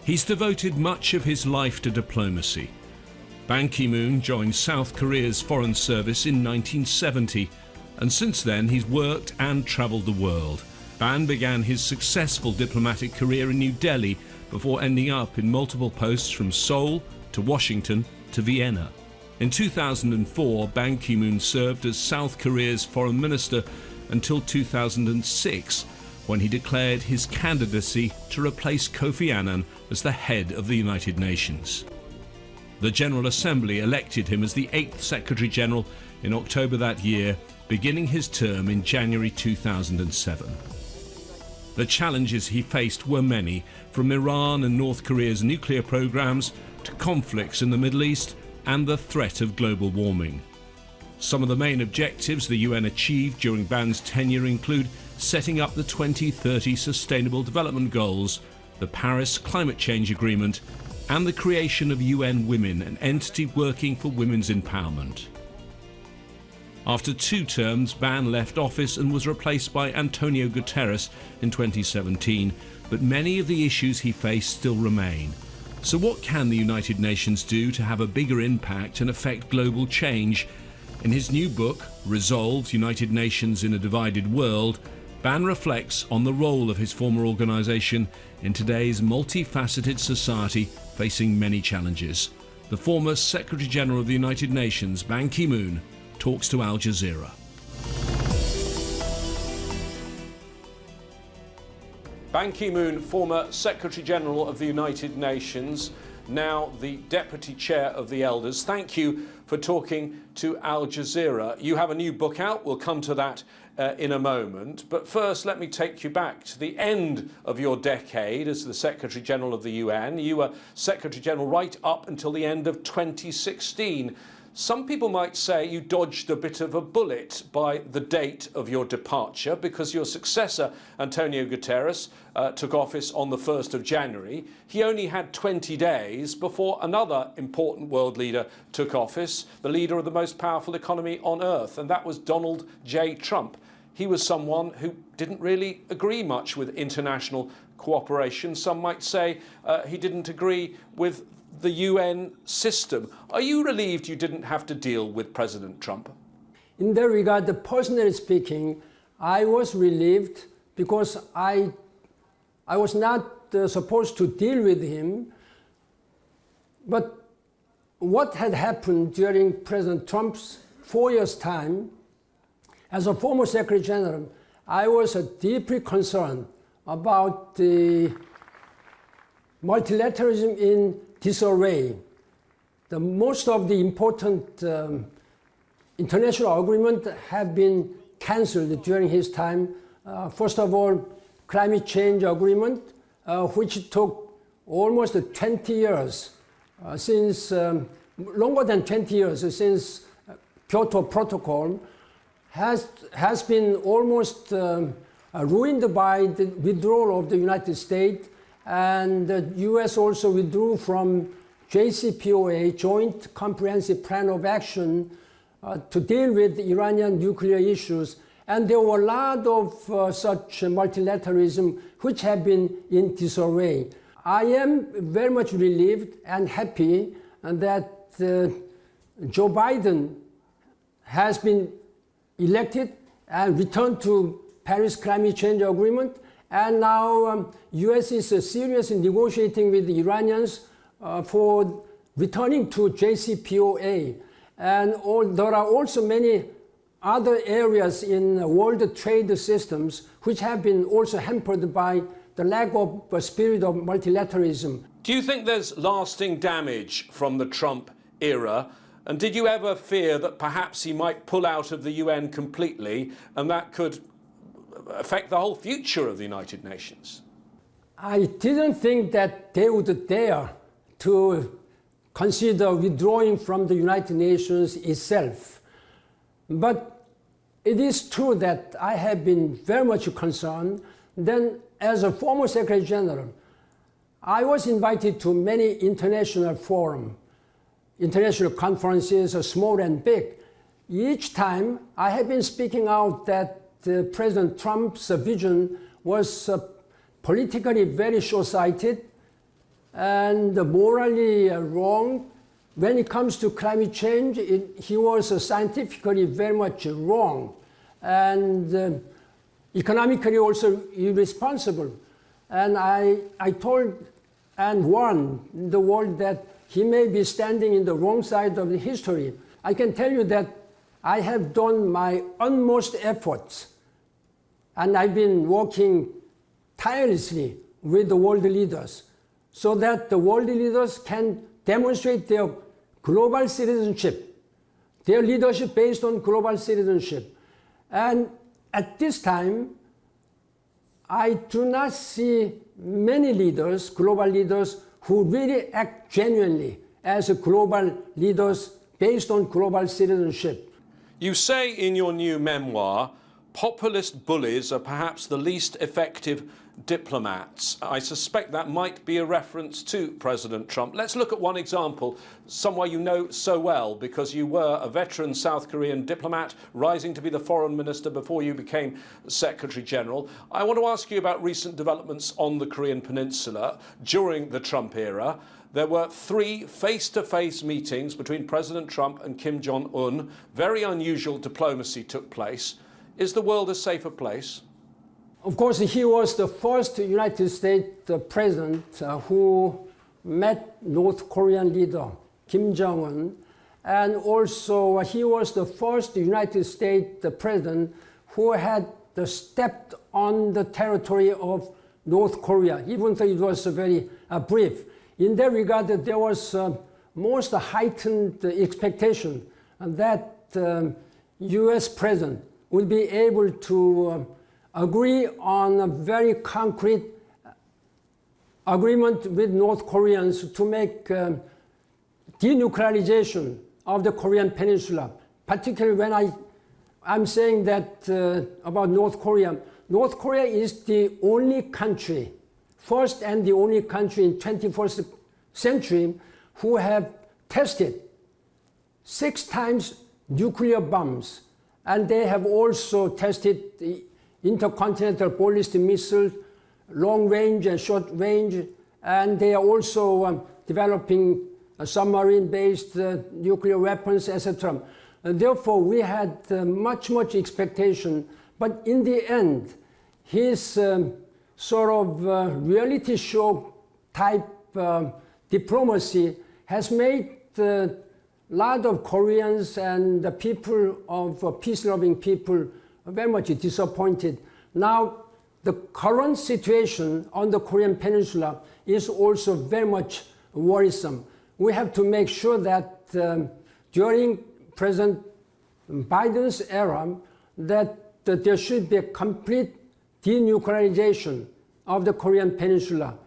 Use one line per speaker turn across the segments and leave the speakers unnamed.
He's devoted much of his life to diplomacy. Ban Ki-moon joined South Korea's Foreign Service in 1970, and since then he's worked and travelled the world. Ban began his successful diplomatic career in New Delhi before ending up in multiple posts from Seoul to Washington to Vienna. In 2004, Ban Ki-moon served as South Korea's foreign minister until 2006, when he declared his candidacy to replace Kofi Annan as the head of the United Nations. The General Assembly elected him as the 8th Secretary General in October that year, beginning his term in January 2007. The challenges he faced were many, from Iran and North Korea's nuclear programs to conflicts in the Middle East and the threat of global warming. Some of the main objectives the UN achieved during Ban's tenure include setting up the 2030 Sustainable Development Goals, the Paris Climate Change Agreement, and the creation of UN Women, an entity working for women's empowerment. After 2 terms, Ban left office and was replaced by Antonio Guterres in 2017, but many of the issues he faced still remain. So what can the United Nations do to have a bigger impact and affect global change? In his new book, Resolved: United Nations in a Divided World, Ban reflects on the role of his former organisation in today's multifaceted society facing many challenges. The former Secretary General of the United Nations, Ban Ki-moon, talks to Al Jazeera. Ban Ki-moon, former Secretary General of the United Nations, now the Deputy Chair of the Elders. Thank you for talking to Al Jazeera. You have a new book out. We'll come to that in a moment. But first, let me take you back to the end of your decade as the Secretary General of the UN. You were Secretary General right up until the end of 2016. Some people might say you dodged a bit of a bullet by the date of your departure, because your successor, Antonio Guterres, took office on the 1st of January. He only had 20 days before another important world leader took office, the leader of the most powerful economy on earth, and that was Donald J. Trump. He was someone who didn't really agree much with international cooperation. Some might say he didn't agree with the UN system. Are you relieved you didn't have to deal with President Trump?
In that regard, personally speaking, I was relieved because I was not supposed to deal with him. But what had happened during President Trump's 4 years' time, as a former Secretary General, I was deeply concerned about the multilateralism in disarray. Most of the important international agreements have been cancelled during his time. First of all, climate change agreement, which took almost 20 years, longer than 20 years since Kyoto Protocol, has been almost ruined by the withdrawal of the United States. And the US also withdrew from JCPOA, Joint Comprehensive Plan of Action, to deal with Iranian nuclear issues. And there were a lot of such multilateralism which have been in disarray. I am very much relieved and happy that Joe Biden has been elected and returned to Paris Climate Change Agreement. And now US is seriously negotiating with the Iranians for returning to JCPOA. And there are also many other areas in world trade systems which have been also hampered by the lack of a spirit of multilateralism.
Do you think there's lasting damage from the Trump era? And did you ever fear that perhaps he might pull out of the UN completely, and that could affect the whole future of the United Nations?
I didn't think that they would dare to consider withdrawing from the United Nations itself. But it is true that I have been very much concerned. Then, as a former Secretary General, I was invited to many international forums, international conferences, small and big. Each time I have been speaking out that President Trump's vision was politically very short-sighted, and morally wrong. When it comes to climate change, he was scientifically very much wrong, and economically also irresponsible. And I told and warned the world that he may be standing in the wrong side of the history. I can tell you that I have done my utmost efforts, and I've been working tirelessly with the world leaders so that the world leaders can demonstrate their global citizenship, their leadership based on global citizenship. And at this time, I do not see many leaders, global leaders, who really act genuinely as global leaders based on global citizenship.
You say in your new memoir, populist bullies are perhaps the least effective diplomats. I suspect that might be a reference to President Trump. Let's look at one example, someone you know so well because you were a veteran South Korean diplomat rising to be the foreign minister before you became Secretary General. I want to ask you about recent developments on the Korean Peninsula during the Trump era. There were 3 face-to-face meetings between President Trump and Kim Jong-un. Very unusual diplomacy took place. Is the world a safer place?
Of course, he was the first United States president who met North Korean leader Kim Jong-un, and also he was the first United States president who had stepped on the territory of North Korea, even though it was very brief. In that regard, there was most heightened expectation that U.S. president would be able to agree on a very concrete agreement with North Koreans to make denuclearization of the Korean Peninsula. Particularly when I'm saying that about North Korea. North Korea is the only country, first and the only country in 21st century who have tested 6 times nuclear bombs. And they have also tested the intercontinental ballistic missiles, long range and short range, and they are also developing submarine-based nuclear weapons, etc. Therefore, we had much expectation, but in the end, his sort of reality show type diplomacy has made a lot of Koreans and the people of peace-loving people very much disappointed. Now, the current situation on the Korean Peninsula is also very much worrisome. We have to make sure that during President Biden's era, that there should be a complete denuclearization of the Korean Peninsula.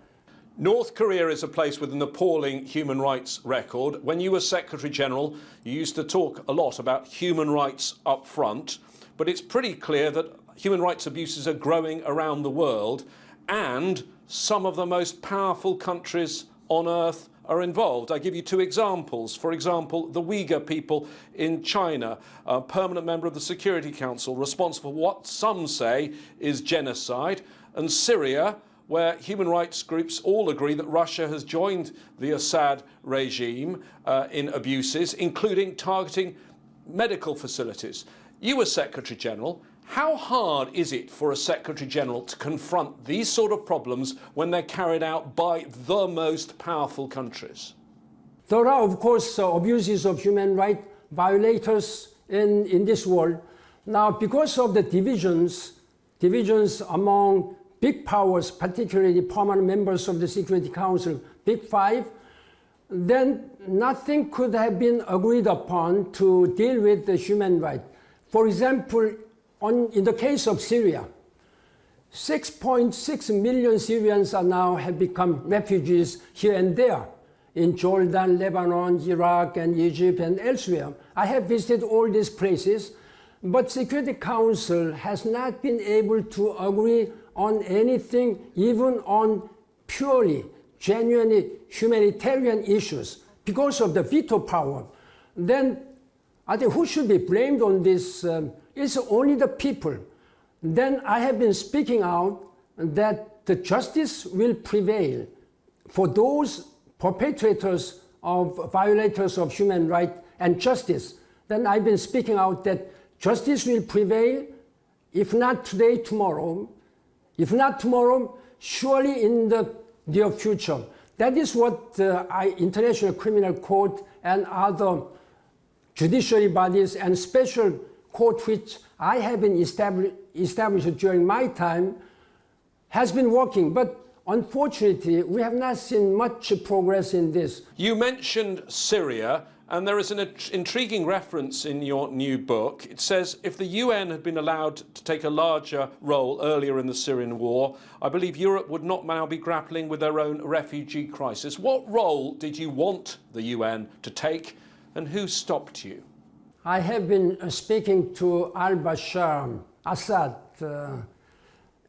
North Korea is a place with an appalling human rights record. When you were Secretary General, you used to talk a lot about human rights up front. But it's pretty clear that human rights abuses are growing around the world, and some of the most powerful countries on earth are involved. I give you 2 examples. For example, the Uyghur people in China, a permanent member of the Security Council responsible for what some say is genocide, and Syria, where human rights groups all agree that Russia has joined the Assad regime in abuses, including targeting medical facilities. You were Secretary General. How hard is it for a Secretary General to confront these sort of problems when they're carried out by the most powerful countries?
There are, of course, abuses of human rights violators in this world. Now, because of the divisions among big powers, particularly the permanent members of the Security Council, Big Five, then nothing could have been agreed upon to deal with the human rights. For example, in the case of Syria, 6.6 million Syrians have become refugees here and there in Jordan, Lebanon, Iraq, and Egypt, and elsewhere. I have visited all these places, but Security Council has not been able to agree on anything, even on purely, genuinely humanitarian issues, because of the veto power. Then I think who should be blamed on this? It's only the people. Then I have been speaking out that the justice will prevail for those perpetrators of violators of human rights and justice, then I've been speaking out that justice will prevail, if not today, tomorrow. If not tomorrow, surely in the near future. That is what International Criminal Court and other judiciary bodies and special court which I have been established during my time has been working. But unfortunately, we have not seen much progress in this.
You mentioned Syria, and there is an intriguing reference in your new book. It says, if the UN had been allowed to take a larger role earlier in the Syrian war, I believe Europe would not now be grappling with their own refugee crisis. What role did you want the UN to take, and who stopped you?
I have been speaking to al-Bashar Assad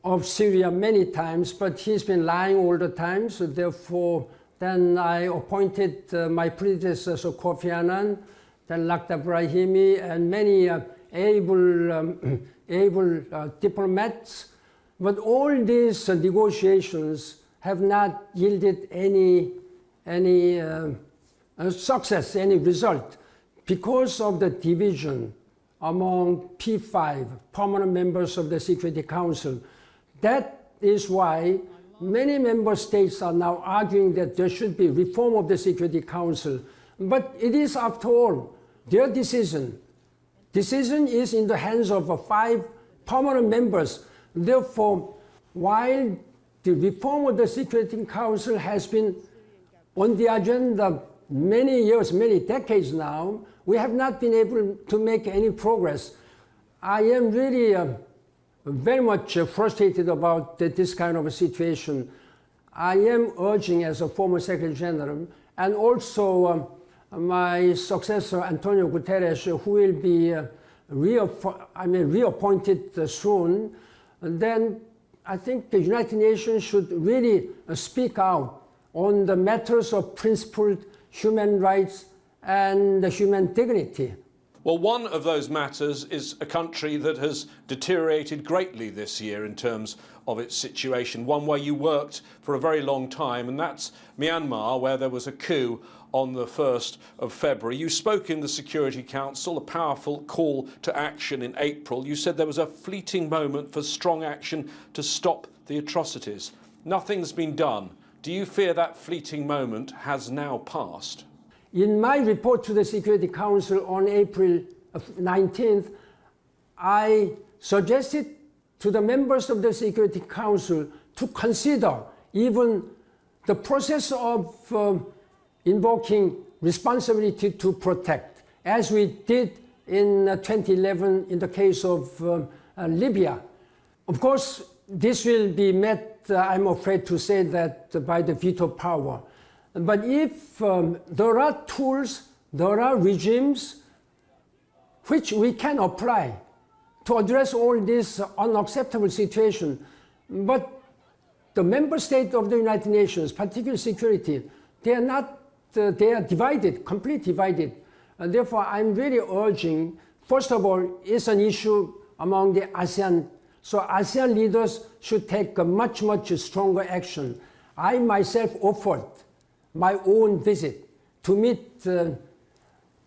of Syria many times, but he's been lying all the time, so therefore then I appointed my predecessor Kofi Annan, then Lakhdar Brahimi, and many able diplomats. But all these negotiations have not yielded any success, any result, because of the division among P5, permanent members of the Security Council. That is why many member states are now arguing that there should be reform of the Security Council. But it is, after all, their decision. Decision is in the hands of 5 permanent members. Therefore, while the reform of the Security Council has been on the agenda many years, many decades now, we have not been able to make any progress. I am really very much frustrated about this kind of a situation. I am urging, as a former Secretary General, and also my successor, Antonio Guterres, who will be reappointed soon, then I think the United Nations should really speak out on the matters of principled human rights and human dignity.
Well, one of those matters is a country that has deteriorated greatly this year in terms of its situation, one where you worked for a very long time, and that's Myanmar, where there was a coup on the 1st of February. You spoke in the Security Council, a powerful call to action in April. You said there was a fleeting moment for strong action to stop the atrocities. Nothing's been done. Do you fear that fleeting moment has now passed?
In my report to the Security Council on April 19th, I suggested to the members of the Security Council to consider even the process of invoking responsibility to protect, as we did in 2011 in the case of Libya. Of course, this will be met, I'm afraid to say that, by the veto power. But if there are tools, there are regimes which we can apply to address all this unacceptable situation, but the member states of the United Nations, particularly security, they are not, they are divided, completely divided. And therefore, I'm really urging, first of all, it's an issue among the ASEAN. So ASEAN leaders should take a much, much stronger action. I myself offered my own visit to meet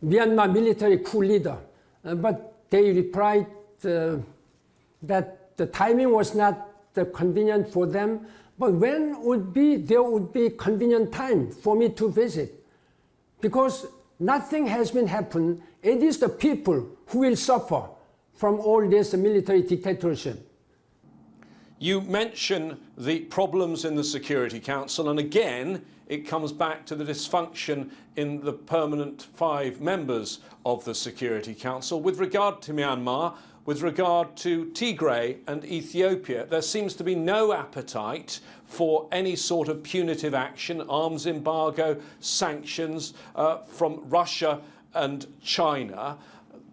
Myanmar military coup leader, but they replied that the timing was not convenient for them. But when there would be convenient time for me to visit? Because nothing has been happened. It is the people who will suffer from all this military dictatorship.
You mention the problems in the Security Council, and again, it comes back to the dysfunction in the permanent 5 members of the Security Council. With regard to Myanmar, with regard to Tigray and Ethiopia, there seems to be no appetite for any sort of punitive action, arms embargo, sanctions from Russia and China.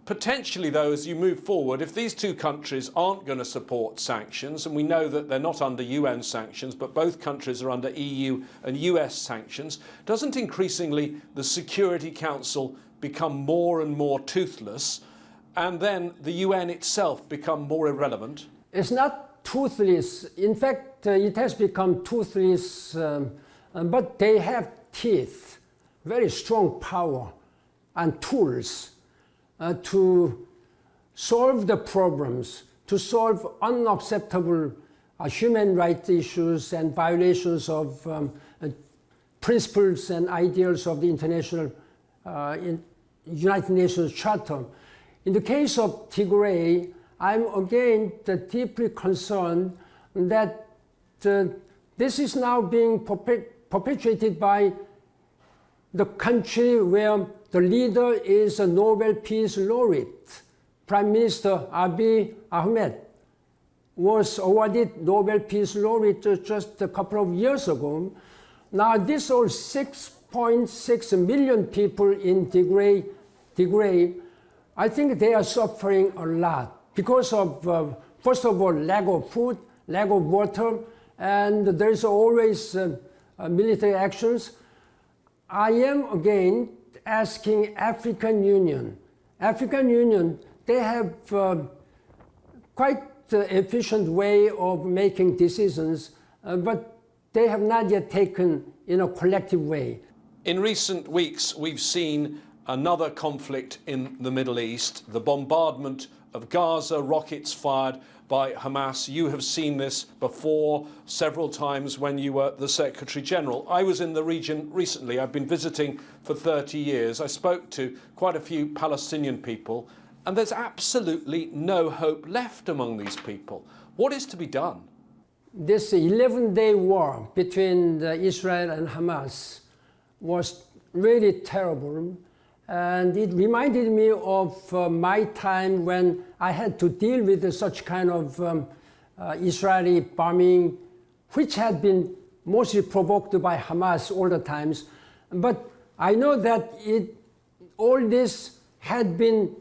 Potentially, though, as you move forward, if these 2 countries aren't going to support sanctions, and we know that they're not under UN sanctions, but both countries are under EU and US sanctions, doesn't increasingly the Security Council become more and more toothless, and then the UN itself become more irrelevant?
It's not toothless. In fact, it has become toothless but they have teeth, very strong power and tools to solve the problems, to solve unacceptable human rights issues and violations of principles and ideals of the international United Nations Charter. In the case of Tigray, I'm again deeply concerned that this is now being perpetuated by the country where the leader is a Nobel Peace Laureate. Prime Minister Abiy Ahmed was awarded Nobel Peace Laureate just a couple of years ago. Now these are 6.6 million people in Tigray, I think they are suffering a lot because of, first of all, lack of food, lack of water, and there's always military actions. I am again asking African Union, they have quite efficient way of making decisions, but they have not yet taken in a collective way.
In recent weeks, we've seen another conflict in the Middle East, the bombardment of Gaza, rockets fired by Hamas. You have seen this before several times when you were the Secretary General. I was in the region recently. I've been visiting for 30 years. I spoke to quite a few Palestinian people, and there's absolutely no hope left among these people. What is to be done?
This 11-day war between Israel and Hamas was really terrible. And it reminded me of my time when I had to deal with such kind of Israeli bombing, which had been mostly provoked by Hamas all the times. But I know that all this had been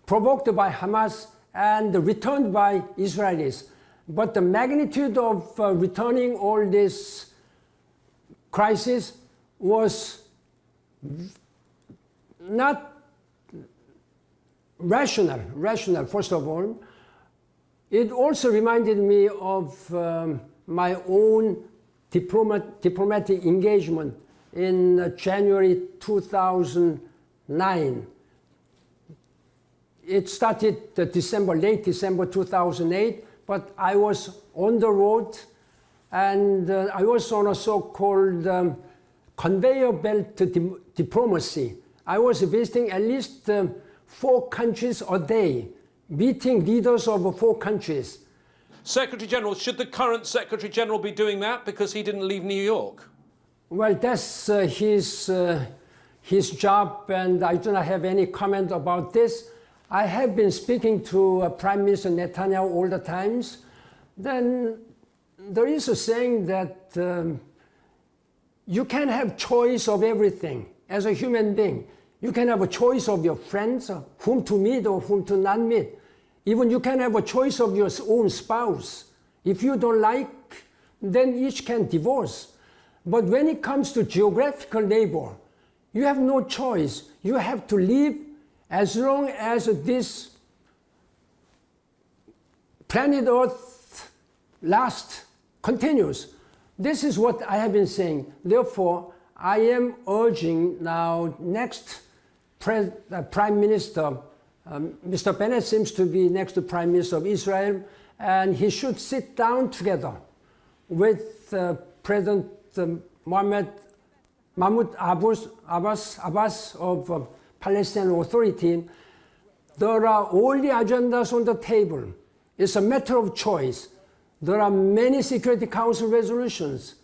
provoked by Hamas and returned by Israelis. But the magnitude of returning all this crisis was not rational, first of all. It also reminded me of my own diplomatic engagement in January 2009. It started late December 2008, but I was on the road and I was on a so-called conveyor belt diplomacy. I was visiting at least 4 countries a day, meeting leaders of 4 countries.
Secretary General, should the current Secretary General be doing that because he didn't leave New York?
Well, that's his job, and I do not have any comment about this. I have been speaking to Prime Minister Netanyahu all the times. Then there is a saying that you can have choice of everything as a human being. You can have a choice of your friends, whom to meet or whom to not meet. Even you can have a choice of your own spouse. If you don't like, then each can divorce. But when it comes to geographical neighbor, you have no choice. You have to live as long as this planet Earth continues. This is what I have been saying. Therefore, I am urging now next Prime Minister, Mr. Bennett seems to be next to Prime Minister of Israel, and he should sit down together with President Mahmoud Abbas of Palestinian Authority. There are all the agendas on the table. It's a matter of choice. There are many Security Council resolutions,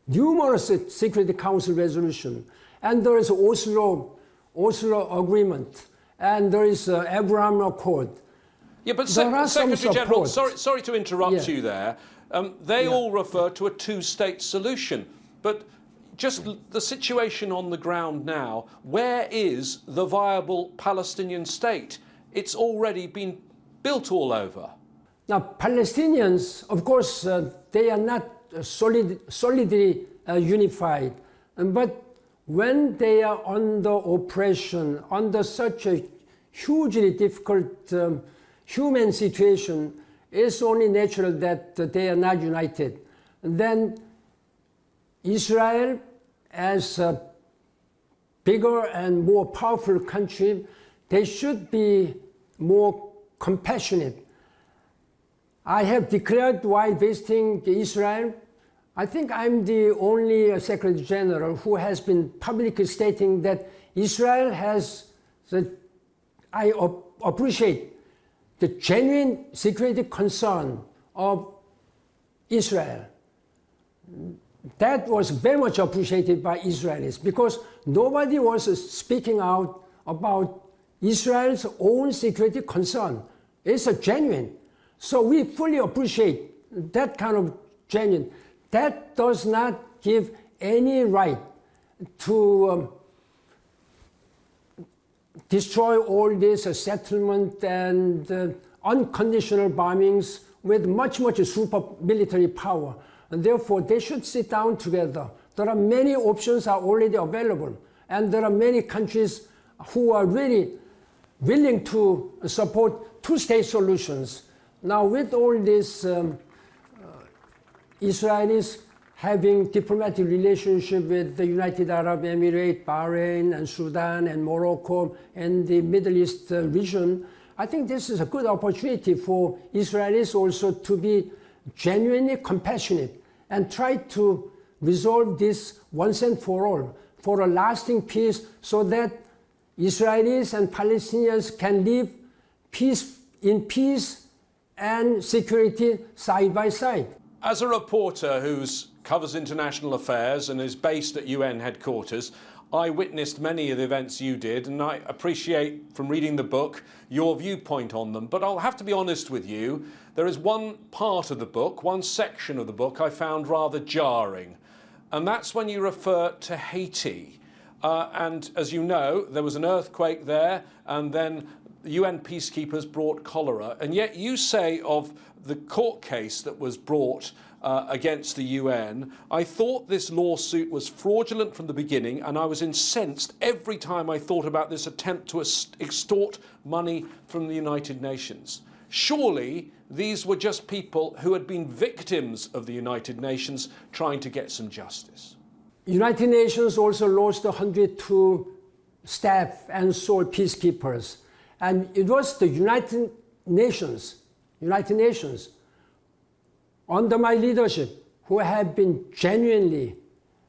numerous Security Council resolutions, and there is Oslo Agreement, and there is Abraham Accord.
Yeah, but Secretary General, sorry to interrupt you there. They all refer to a 2-state solution, but just the situation on the ground now, where is the viable Palestinian state? It's already been built all over.
Now, Palestinians, of course, they are not solidly unified, but when they are under oppression, under such a hugely difficult human situation, it's only natural that they are not united. Then Israel, as a bigger and more powerful country, they should be more compassionate. I have declared while visiting Israel, I think I'm the only Secretary General who has been publicly stating that Israel has, I appreciate the genuine security concern of Israel. That was very much appreciated by Israelis because nobody was speaking out about Israel's own security concern. It's a genuine. So we fully appreciate that kind of genuine. That does not give any right to destroy all this settlement and unconditional bombings with much super military power. And therefore, they should sit down together. There are many options are already available. And there are many countries who are really willing to support two-state solutions. Now, with all this Israelis having diplomatic relationship with the United Arab Emirates, Bahrain, and Sudan, and Morocco, and the Middle East region, I think this is a good opportunity for Israelis also to be genuinely compassionate and try to resolve this once and for all, for a lasting peace, so that Israelis and Palestinians can live in peace and security side by side.
As a reporter who covers international affairs and is based at UN headquarters, I witnessed many of the events you did, and I appreciate from reading the book your viewpoint on them. But I'll have to be honest with you, there is one part of the book, one section of the book I found rather jarring, and that's when you refer to Haiti. And as you know, there was an earthquake there, and then UN peacekeepers brought cholera. And yet you say of the court case that was brought against the UN, I thought this lawsuit was fraudulent from the beginning, and I was incensed every time I thought about this attempt to extort money from the United Nations. Surely these were just people who had been victims of the United Nations trying to get some justice.
United Nations also lost 102 staff and sole peacekeepers. And it was the United Nations, under my leadership, who have been genuinely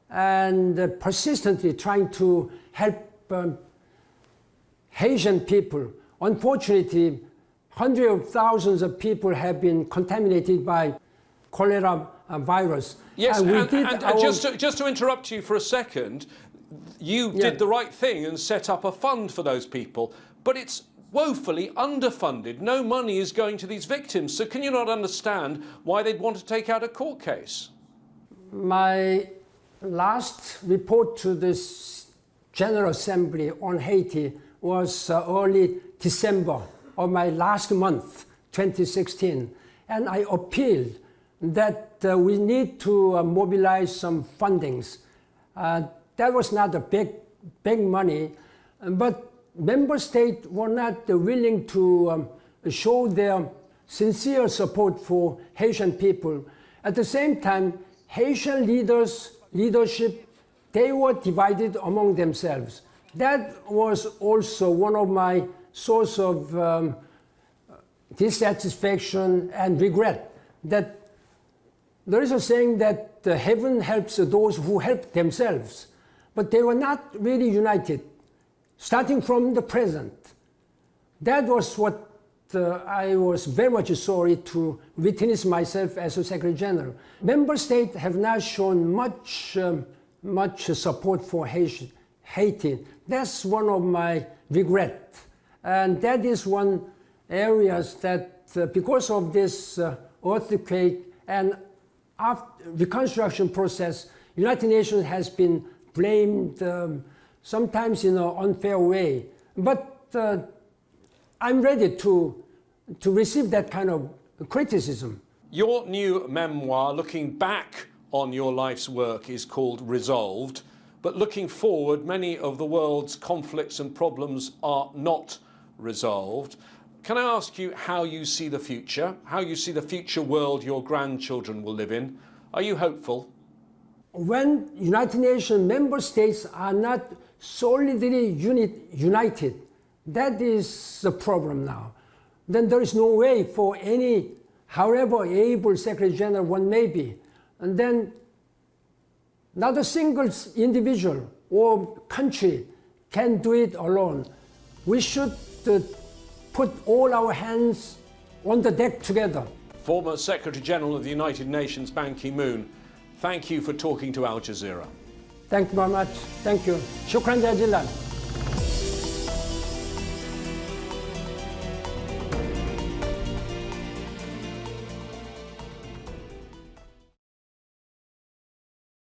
and persistently trying to help Haitian people. Unfortunately, hundreds of thousands of people have been contaminated by cholera virus.
Yes, and just to interrupt you for a second, you did the right thing and set up a fund for those people, but it's woefully underfunded. No money is going to these victims. So can you not understand why they'd want to take out a court case?
My last report to this General Assembly on Haiti was early December of my last month, 2016. And I appealed that we need to mobilize some fundings. That was not a big money, but member states were not willing to show their sincere support for Haitian people. At the same time, Haitian leadership, they were divided among themselves. That was also one of my source of dissatisfaction and regret, that there is a saying that heaven helps those who help themselves, but they were not really united. Starting from the present. That was what I was very much sorry to witness myself as a Secretary General. Member states have not shown much support for Haiti. That's one of my regrets. And that is one area that because of this earthquake and after reconstruction process, United Nations has been blamed sometimes in an unfair way. But I'm ready to receive that kind of criticism.
Your new memoir, looking back on your life's work, is called Resolved. But looking forward, many of the world's conflicts and problems are not resolved. Can I ask you how you see the future, how you see the future world your grandchildren will live in? Are you hopeful?
when United Nations member states are not solidly united, that is the problem now. Then there is no way for any, however able Secretary General one may be, and then not a single individual or country can do it alone. We should put all our hands on the deck together.
Former Secretary General of the United Nations, Ban Ki-moon, thank you for talking to Al Jazeera.
Thank you very much. Thank you. Shukran jazilan.